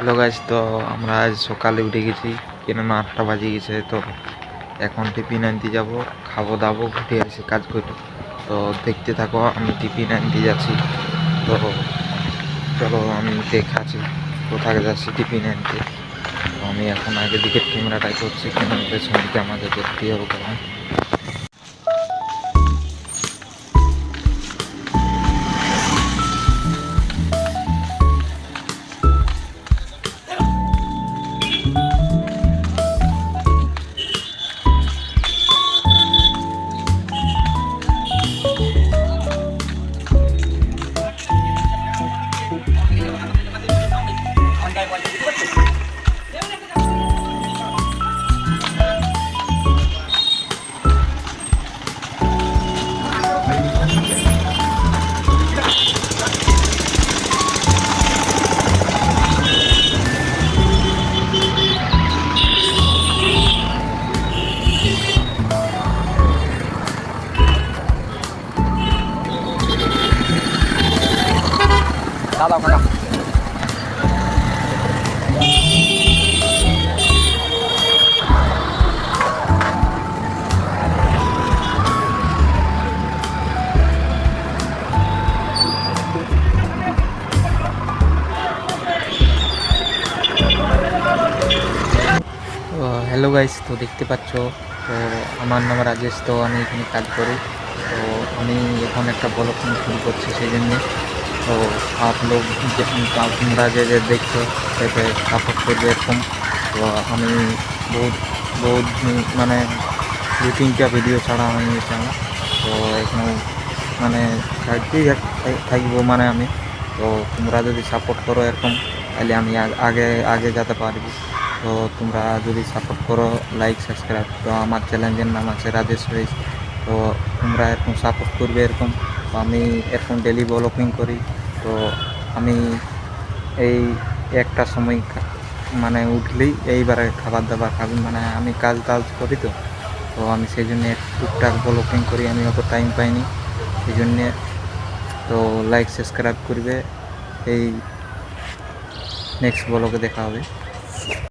Hello guys, তো আমরা আজ সকালে উঠে গেছি, কেননা 8টা বাজে গেছে। তো এখন টিফিন আনতে যাব, খাবো দাবো, ঘুরে আসি কাজ করে। তো দেখতে থাকো, আমি টিফিন আনতে যাচ্ছি। তো চলো আমি দেখাচ্ছি কোথায় যাচ্ছি টিফিন আনতে। তো আমি এখন আগে দিকে ক্যামেরাটাই করছি, কেন পেছন দিকে আমাকে দেখতে হবে কারণ দাদা কাকা তো হ্যালো গাইস, তো দেখতে পাচ্ছ, তো আমার নাম রাজেশ। তো আমি এখানে কাজ করি। তো আমি এখন একটা ব্লগ শুরু করছি, সেই জন্যে। তো তোমরা যে দেখছো সেটা সাপোর্ট করবে এরকম। তো আমি বহুত বহুত মানে 2-3টা ভিডিও ছাড়া আমি চ্যানেল। তো এখন মানে ছাড়তেই থাকবো মানে আমি। তো তোমরা যদি সাপোর্ট করো এরকম, তাহলে আমি আগে আগে যেতে পারবো। তো তোমরা যদি সাপোর্ট করো, লাইক সাবস্ক্রাইব। তো আমার চ্যানেলের নাম আছে রাজেশ রাইস। তো তোমরা এরকম সাপোর্ট করবে এরকম। তো আমি এরকম ডেলি ব্লগিং করি। তো আমি এই একটা সময় মানে উঠলেই এইবারে খাবার দাবার খাবি, মানে আমি কাজ টাজ করি। তো তো আমি সেই জন্যে টুকটাক ব্লগিং করি, আমি অত টাইম পাইনি সেই জন্যে। তো লাইক সাবস্ক্রাইব করবে। এই নেক্সট ব্লগে দেখা হবে।